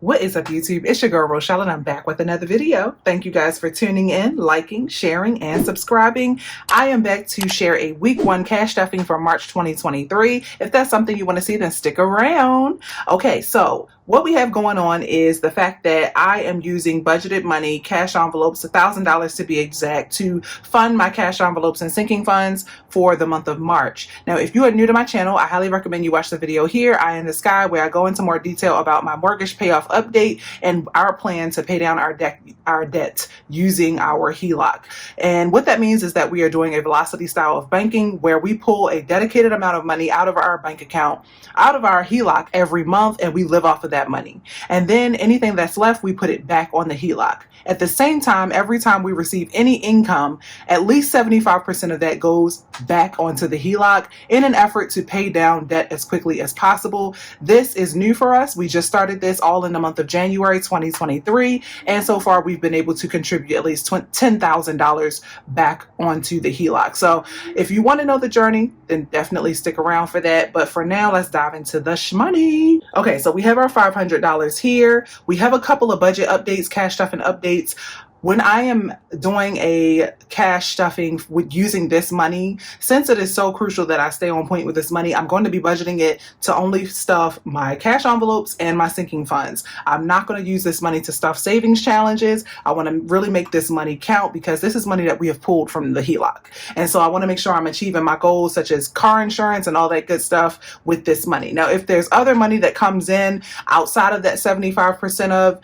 What is up, YouTube? It's your girl Rochelle, and I'm back with another video. Thank you guys for tuning in, liking, sharing, and subscribing. I am back to share a week 1 cash stuffing for March 2023. If that's something you want to see, then stick around. Okay, so what we have going on is the fact that I am using budgeted money, cash envelopes, $1,000 to be exact, to fund my cash envelopes and sinking funds for the month of March. Now, if you are new to my channel, I highly recommend you watch the video here, Eye in the Sky, where I go into more detail about my mortgage payoff update and our plan to pay down our debt using our HELOC. And what that means is that we are doing a velocity style of banking where we pull a dedicated amount of money out of our bank account, out of our HELOC every month, and we live off of that money. And then anything that's left, we put it back on the HELOC. At the same time, every time we receive any income, at least 75% of that goes back onto the HELOC in an effort to pay down debt as quickly as possible. This is new for us. We just started this all in the month of January 2023, and so far we've been able to contribute at least $10,000 back onto the HELOC. So if you want to know the journey, then definitely stick around for that. But for now, let's dive into the shmoney. Okay, so we have our $500 here. We have a couple of budget updates, cash stuffing updates. When I am doing a cash stuffing with using this money, since it is so crucial that I stay on point with this money, I'm going to be budgeting it to only stuff my cash envelopes and my sinking funds. I'm not going to use this money to stuff savings challenges. I want to really make this money count because this is money that we have pulled from the HELOC. And so I want to make sure I'm achieving my goals such as car insurance and all that good stuff with this money. Now, if there's other money that comes in outside of that 75% of,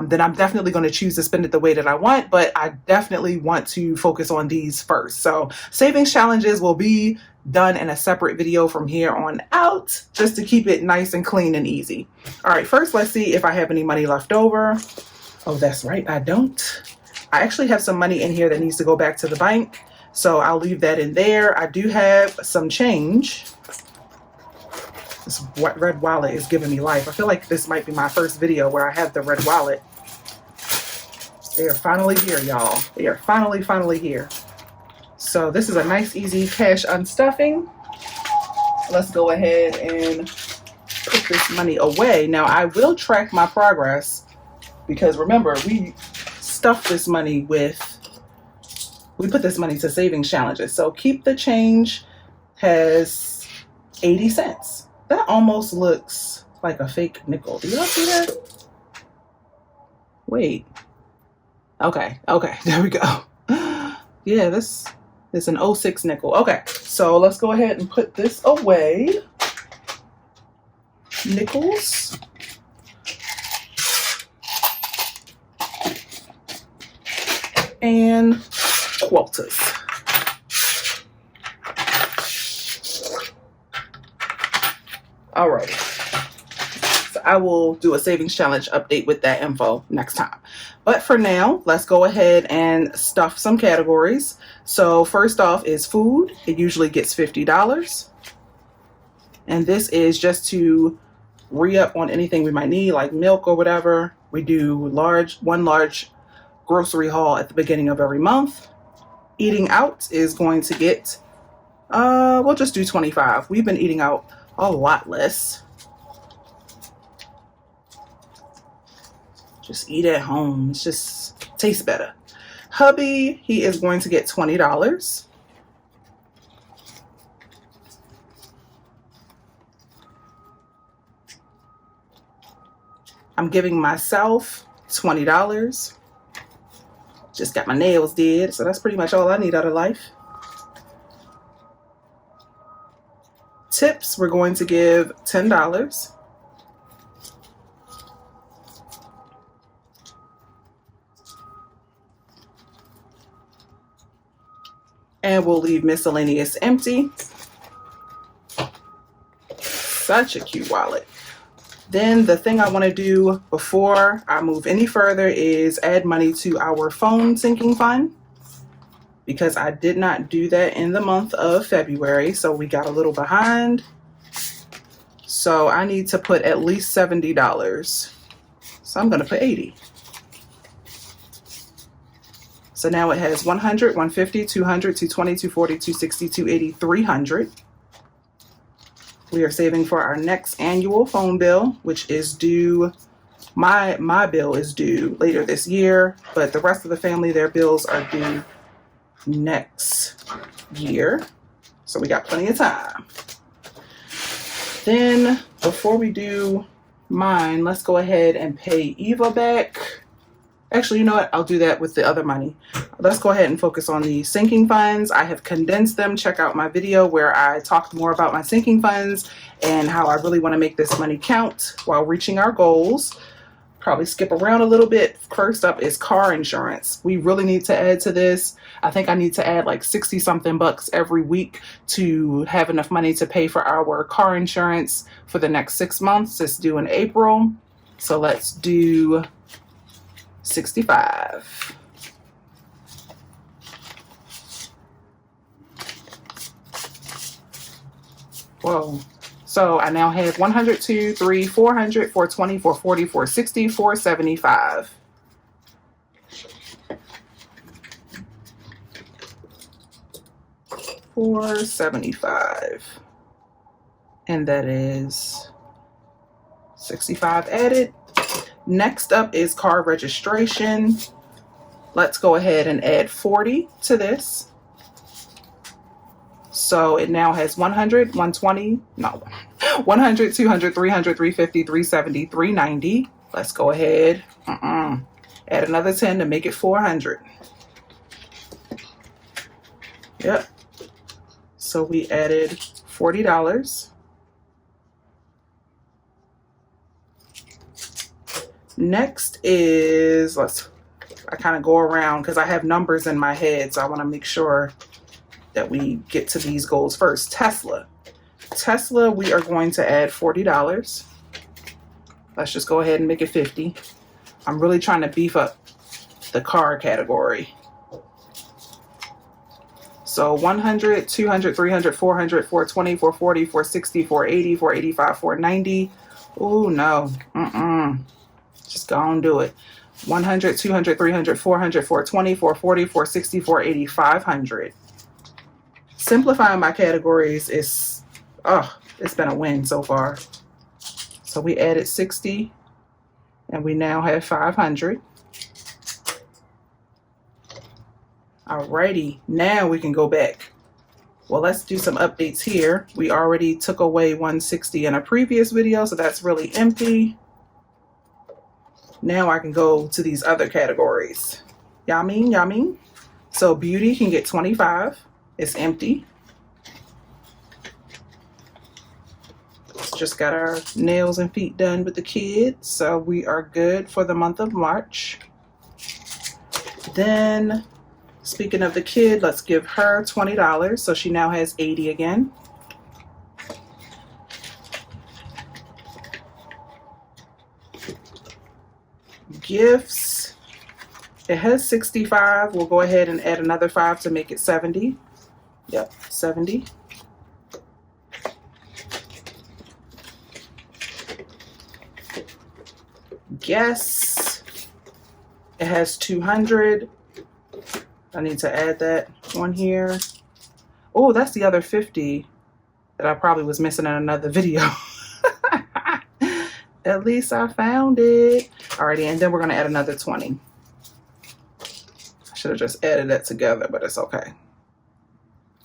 then I'm definitely going to choose to spend it the way that I want, but I definitely want to focus on these first. So savings challenges will be done in a separate video from here on out, just to keep it nice and clean and easy. All right, first let's see if I have any money left over. Oh, that's right, I don't. I actually have some money in here that needs to go back to the bank, so I'll leave that in there. I do have some change. This red wallet is giving me life. I feel like this might be my first video where I have the red wallet. They are finally here, y'all. They are finally here. So this is a nice, easy cash unstuffing. Let's go ahead and put this money away. Now, I will track my progress because remember, we stuffed this money we put this money to savings challenges. So keep the change has 80 cents. That almost looks like a fake nickel. Do y'all see that? Wait. Okay, there we go. Yeah, this is an 06 nickel. Okay, so let's go ahead and put this away. Nickels. And quarters. All right. So I will do a savings challenge update with that info next time. But for now, let's go ahead and stuff some categories. So first off is food. It usually gets $50. And this is just to re-up on anything we might need, like milk or whatever. We do one large grocery haul at the beginning of every month. Eating out is going to get, we'll just do 25. We've been eating out a lot less. Just eat at home. It just tastes better. Hubby, he is going to get $20. I'm giving myself $20. Just got my nails did, so that's pretty much all I need out of life. Tips, we're going to give $10. And we'll leave miscellaneous empty. Such a cute wallet. Then the thing I want to do before I move any further is add money to our phone sinking fund, because I did not do that in the month of February, so we got a little behind. So I need to put at least $70. So I'm going to put 80. So now it has 100, 150, 200, 220, 240, 260, 280, 300. We are saving for our next annual phone bill, which is due My bill is due later this year, but the rest of the family, their bills are due next year. So we got plenty of time. Then before we do mine, let's go ahead and pay Eva back. Actually, you know what? I'll do that with the other money. Let's go ahead and focus on the sinking funds. I have condensed them. Check out my video where I talked more about my sinking funds and how I really want to make this money count while reaching our goals. Probably skip around a little bit. First up is car insurance. We really need to add to this. I think I need to add like 60 something bucks every week to have enough money to pay for our car insurance for the next 6 months. It's due in April. So let's do 65. Whoa. So I now have 100, 2, 3, 400, 420, 440, 460, 475. $475. And that is 65 added. Next up is car registration. Let's go ahead and add 40 to this. So it now has 100, 120, no, 100, 200, 300, 350, 370, 390. Let's go ahead, add another 10 to make it 400. Yep. So we added $40. Next is, I kind of go around because I have numbers in my head, so I want to make sure that we get to these goals first. Tesla, we are going to add $40. Let's just go ahead and make it 50. I'm really trying to beef up the car category. So 100, 200, 300, 400, 420, 440, 460, 480, 485, 490. Oh no, just go and do it. 100, 200, 300, 400, 420, 440, 460, 480, 500. Simplifying my categories is, it's been a win so far. So we added 60 and we now have 500. Alrighty, now we can go back. Well, let's do some updates here. We already took away 160 in a previous video, so that's really empty. Now I can go to these other categories. Yummy. So beauty can get 25. It's empty. Just got our nails and feet done with the kids, so we are good for the month of March. Then, speaking of the kid, let's give her $20, so she now has 80 again. Gifts, it has 65. We'll go ahead and add another 5 to make it 70. Yep, 70. Guess, it has 200. I need to add that one here. Oh, that's the other 50 that I probably was missing in another video. At least I found it. Alrighty, and then we're gonna add another 20. I should have just added that together, but it's okay.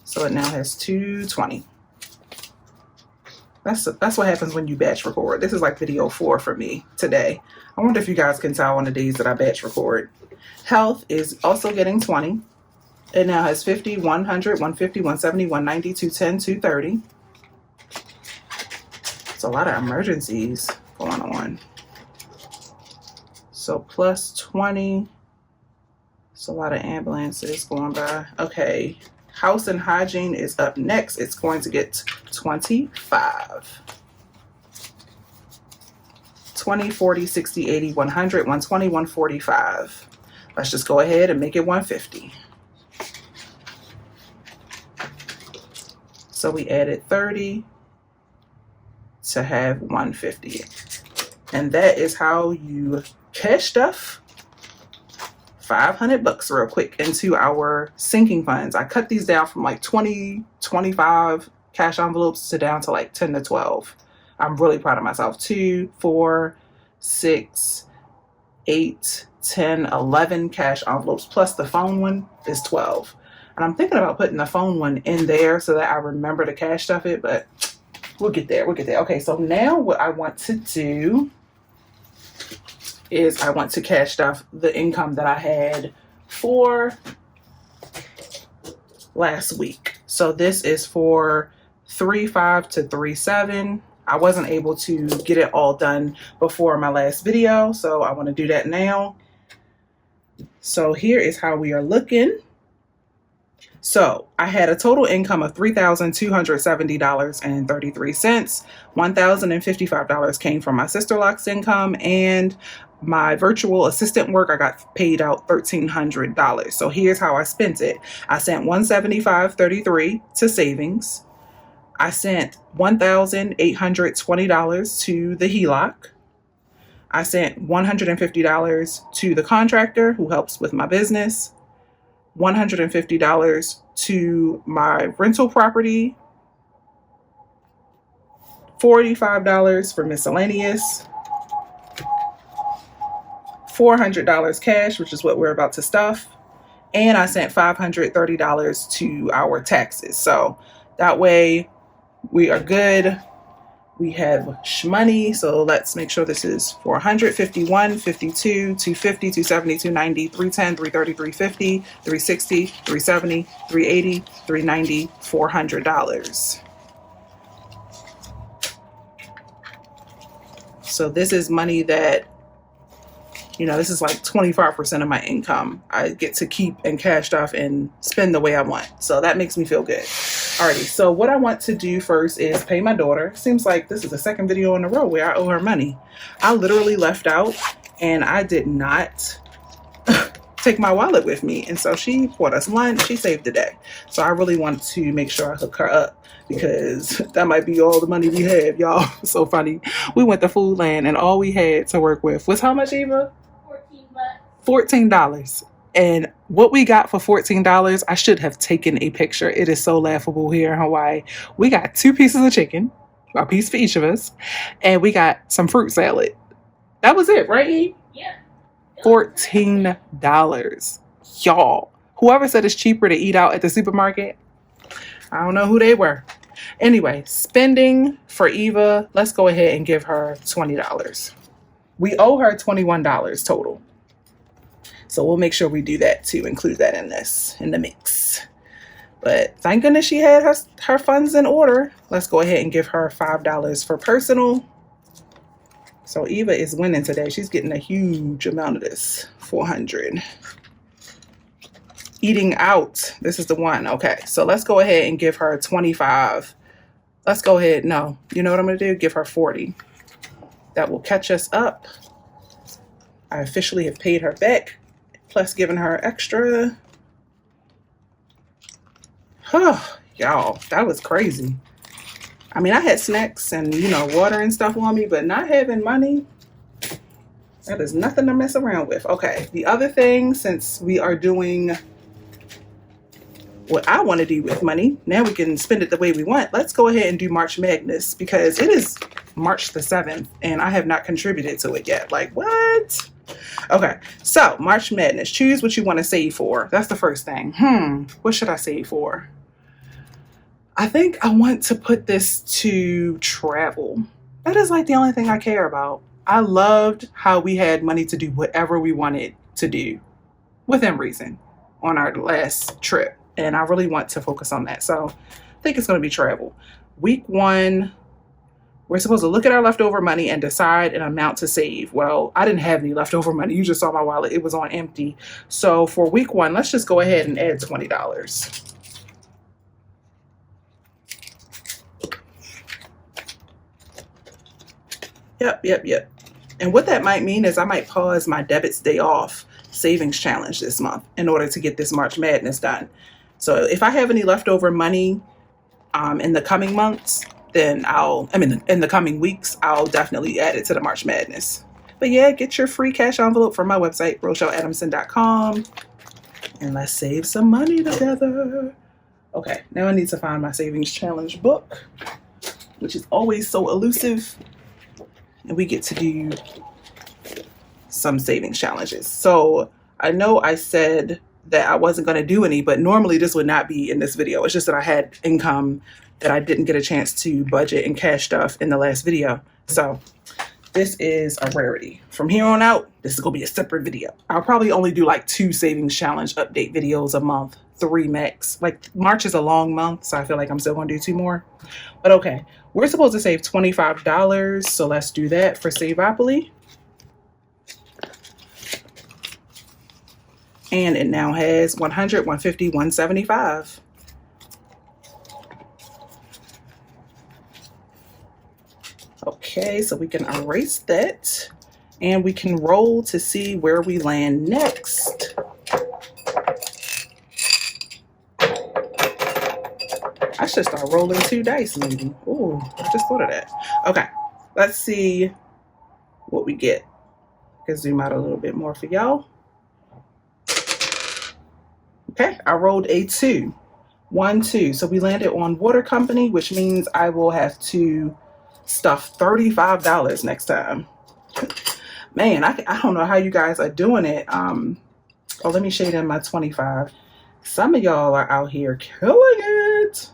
So it now has 220. That's what happens when you batch record. This is like video 4 for me today. I wonder if you guys can tell on the days that I batch record. Health is also getting 20. It now has 50, 100, 150, 170, 190, 210, 230. It's a lot of emergencies going on. So plus 20. It's a lot of ambulances going by. Okay. House and hygiene is up next. It's going to get 25. 20, 40, 60, 80, 100, 120, 145. Let's just go ahead and make it 150. So we added 30 to have 150. And that is how you cash stuff 500 bucks real quick into our sinking funds. I cut these down from like 20, 25 cash envelopes to down to like 10 to 12. I'm really proud of myself. 2, 4, 6, 8, 10, 11 cash envelopes, plus the phone one is 12. And I'm thinking about putting the phone one in there so that I remember to cash stuff it, but we'll get there. We'll get there. Okay, so now what I want to do is I want to cash stuff the income that I had for last week. So this is for 3/5 to 3/7. I wasn't able to get it all done before my last video, so I want to do that now. So here is how we are looking. So I had a total income of $3,270.33. $1,055 came from my sister Locke's income, and my virtual assistant work, I got paid out $1,300. So here's how I spent it. I sent $175.33 to savings. I sent $1,820 to the HELOC. I sent $150 to the contractor who helps with my business. $150 to my rental property, $45 for miscellaneous, $400 cash, which is what we're about to stuff, and I sent $530 to our taxes. So that way we are good. We have shmoney, so let's make sure this is 400, 51, 52, 250, 270, 290, 310, 330, 350, 360, 370, 380, 390, $400. So this is money that, you know, this is like 25% of my income. I get to keep and cash off and spend the way I want. So that makes me feel good. Alrighty, so what I want to do first is pay my daughter. Seems like this is the second video in a row where I owe her money. I literally left out and I did not take my wallet with me. And so she bought us lunch. She saved the day. So I really want to make sure I hook her up because that might be all the money we have, y'all. So funny. We went to Food Land and all we had to work with was how much, Eva? $14. And what we got for $14, I should have taken a picture. It is so laughable here in Hawaii. We got 2 pieces of chicken, a piece for each of us, and we got some fruit salad. That was it, right, E? Yeah. $14. Y'all, whoever said it's cheaper to eat out at the supermarket, I don't know who they were. Anyway, spending for Eva, let's go ahead and give her $20. We owe her $21 total. So we'll make sure we do that to include that in the mix. But thank goodness she had her funds in order. Let's go ahead and give her $5 for personal. So Eva is winning today. She's getting a huge amount of this, $400. Eating out, this is the one. Okay, so let's go ahead and give her $25. Let's go ahead, no, you know what I'm gonna do? Give her $40. That will catch us up. I officially have paid her back, plus giving her extra. Oh, y'all, that was crazy. I mean, I had snacks and, you know, water and stuff on me, but not having money, that is nothing to mess around with. Okay, the other thing, since we are doing what I want to do with money, now we can spend it the way we want. Let's go ahead and do March Madness because it is March the 7th and I have not contributed to it yet. Like, what? Okay, so March Madness, choose what you want to save for. That's the first thing. What should I save for? I think I want to put this to travel. That is like the only thing I care about. I loved how we had money to do whatever we wanted to do within reason on our last trip. And I really want to focus on that. So I think it's going to be travel. Week 1, we're supposed to look at our leftover money and decide an amount to save. Well, I didn't have any leftover money. You just saw my wallet. It was on empty. So for week 1, let's just go ahead and add $20. Yep. And what that might mean is I might pause my debits day off savings challenge this month in order to get this March Madness done. So if I have any leftover money in the coming months, then in the coming weeks, I'll definitely add it to the March Madness. But yeah, get your free cash envelope from my website, RochelleAdamson.com. And let's save some money together. Okay, now I need to find my savings challenge book, which is always so elusive. And we get to do some savings challenges. So I know I said that I wasn't going to do any, but normally this would not be in this video. It's just that I had income that I didn't get a chance to budget and cash stuff in the last video. So this is a rarity. From here on out, this is going to be a separate video. I'll probably only do like 2 savings challenge update videos a month, 3 max. Like March is a long month, so I feel like I'm still going to do 2 more. But okay, we're supposed to save $25, so let's do that for Savopoly. And it now has 100, 150, 175. Okay, so we can erase that and we can roll to see where we land next. I should start rolling 2 dice maybe. Ooh, I just thought of that. Okay, let's see what we get. I can zoom out a little bit more for y'all. Okay, I rolled a 2. 1, 2. So we landed on water company, which means I will have to stuff $35 next time. Man, I don't know how you guys are doing it. Oh, let me shade in my 25. Some of y'all are out here killing it.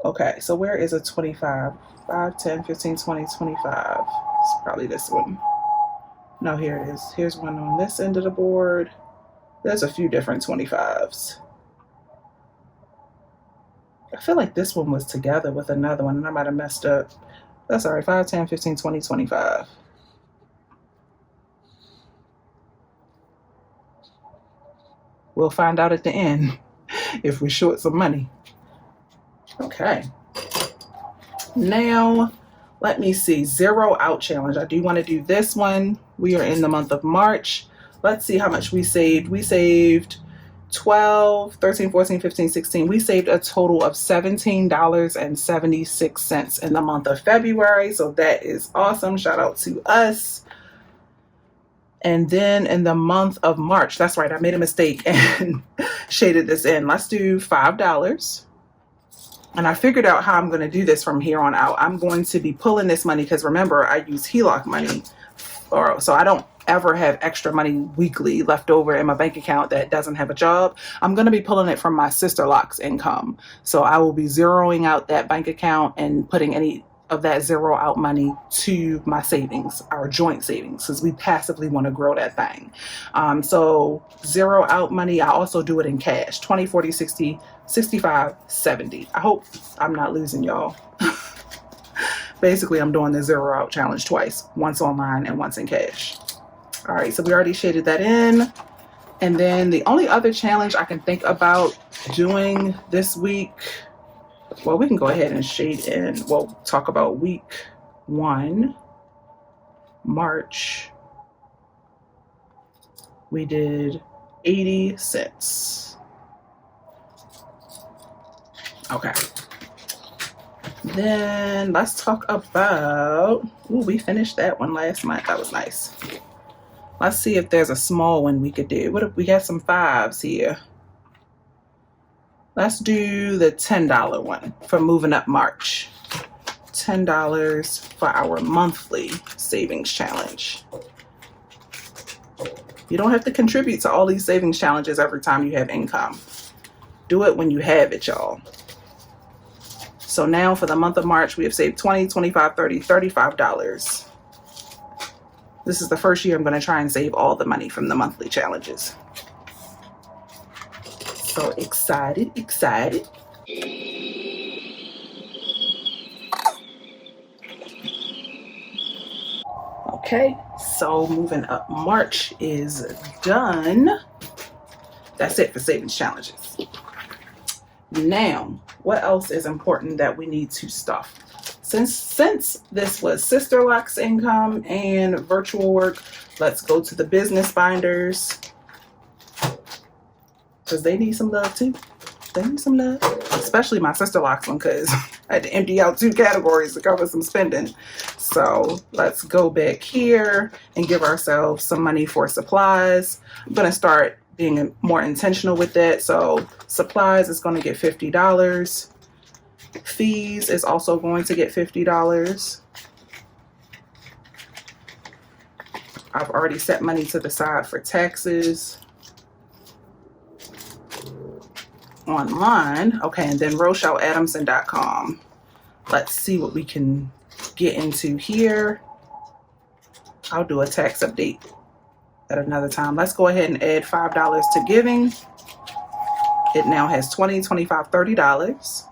Okay, so where is a 25? 5, 10, 15, 20, 25. It's probably this one. No, here it is. Here's one on this end of the board. There's a few different 25s. I feel like this one was together with another one and I might have messed up. That's all right. 5, 10, 15, 20, 25. We'll find out at the end if we're short some money. Okay. Now, let me see. 0 out challenge. I do want to do this one. We are in the month of March. Let's see how much we saved. We saved 12, 13, 14, 15, 16. We saved a total of $17.76 in the month of February. So that is awesome. Shout out to us. And then in the month of March, that's right, I made a mistake and shaded this in. Let's do $5. And I figured out how I'm going to do this from here on out. I'm going to be pulling this money because remember, I use HELOC money. So I don't ever have extra money weekly left over in my bank account that doesn't have a job. I'm going to be pulling it from my sister Loc's income. So I will be zeroing out that bank account and putting any of that 0 out money to my savings, our joint savings, because we passively want to grow that thing. So 0 out money, I also do it in cash, 20, 40, 60, 65, 70. I hope I'm not losing y'all. Basically, I'm doing the 0 out challenge twice, once online and once in cash. All right, so we already shaded that in. And then the only other challenge I can think about doing this week, well, we can go ahead and shade in. We'll talk about week 1, March. We did 80 cents. Okay. Then let's talk about, ooh, we finished that one last month. That was nice. Let's see if there's a small one we could do. What if we got some 5s here? Let's do the $10 one for moving up March. $10 for our monthly savings challenge. You don't have to contribute to all these savings challenges every time you have income. Do it when you have it, y'all. So now for the month of March, we have saved $20, $25, $30, $35. This is the first year I'm going to try and save all the money from the monthly challenges. So excited, excited. Okay, so moving up, March is done. That's it for savings challenges. Now, what else is important that we need to stuff? Since this was Sister Loc's income and virtual work, let's go to the business binders because they need some love too. They need some love, especially my Sister Loc's one because I had to empty out 2 categories to cover some spending. So let's go back here and give ourselves some money for supplies. I'm going to start being more intentional with that. So supplies is going to get $50. Fees is also going to get $50. I've already set money to the side for taxes online. Okay, and then RochelleAdamson.com. Let's see what we can get into here. I'll do a tax update at another time. Let's go ahead and add $5 to giving. It now has $20, $25, $30.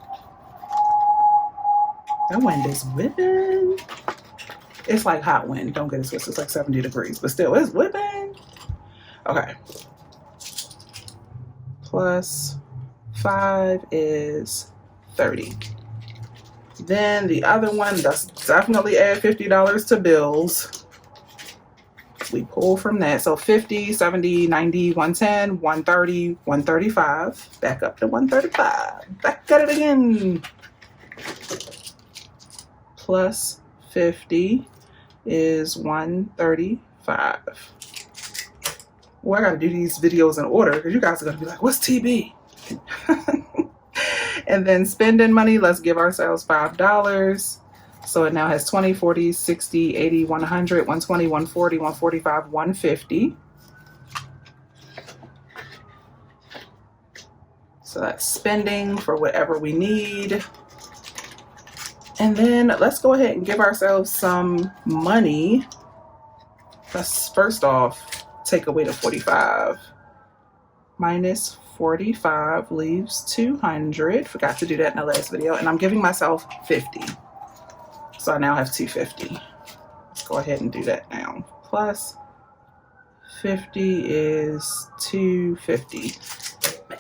That wind is whipping. It's like hot wind. Don't get it twisted. It's like 70 degrees, but still, it's whipping. Okay. Plus 5 is 30. Then the other one, let's definitely add $50 to bills. We pull from that. So 50, 70, 90, 110, 130, 135. Back up to 135. Back at it again. Plus 50 is 135. Well, I gotta do these videos in order because you guys are gonna be like, what's TB? And then spending money, let's give ourselves $5. So it now has 20, 40, 60, 80, 100, 120, 140, 145, 150. So that's spending for whatever we need. And then let's go ahead and give ourselves some money. Let's first off take away the 45. Minus 45 leaves 200. Forgot to do that in the last video. And I'm giving myself 50. So I now have 250. Let's go ahead and do that now. Plus 50 is 250.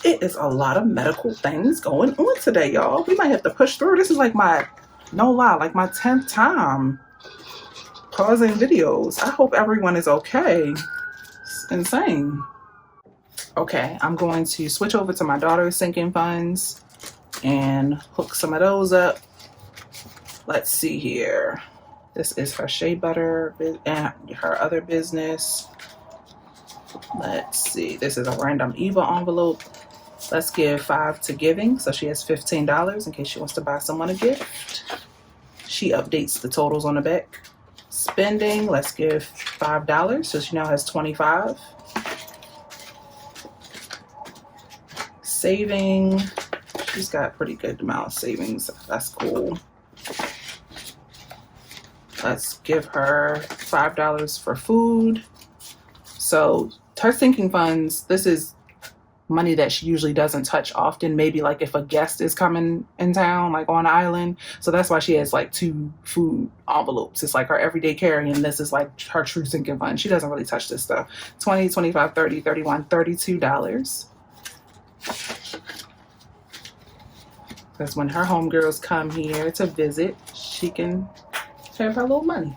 It is a lot of medical things going on today, y'all. We might have to push through. This is like my, no lie, like my 10th time pausing videos. I hope everyone is okay. It's insane. Okay, I'm going to switch over to my daughter's sinking funds and hook some of those up. Let's see here. This is her shea butter and her other business. Let's see. This is a random Eva envelope. Let's give 5 to giving. So she has $15 in case she wants to buy someone a gift. She updates the totals on the back. Spending, let's give $5. So she now has 25. Saving, she's got a pretty good amount of savings. That's cool. Let's give her $5 for food. So her sinking funds, this is money that she usually doesn't touch often. Maybe like if a guest is coming in town, like on an island. So that's why she has like 2 food envelopes. It's like her everyday carry, and this is like her true sinking fund. She doesn't really touch this stuff. 20, 25, 30, 31, $32. Because when her homegirls come here to visit, she can have her little money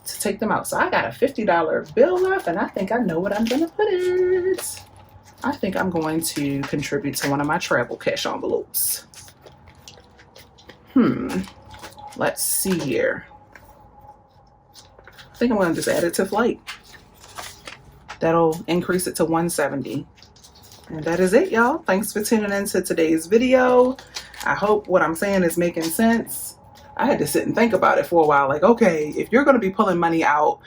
to take them out. So I got a $50 bill left, and I think I know what I'm going to put it. I think I'm going to contribute to one of my travel cash envelopes. Let's see here. I think I'm going to just add it to flight. That'll increase it to 170. And that is it, y'all. Thanks for tuning in to today's video. I hope what I'm saying is making sense. I had to sit and think about it for a while. Like, okay, if you're going to be pulling money out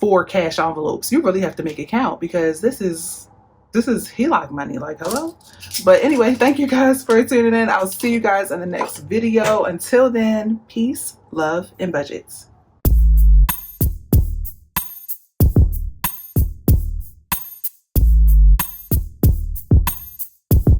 for cash envelopes, you really have to make it count, because this is HELOC money. Like, hello? But anyway, thank you guys for tuning in. I'll see you guys in the next video. Until then, peace, love, and budgets.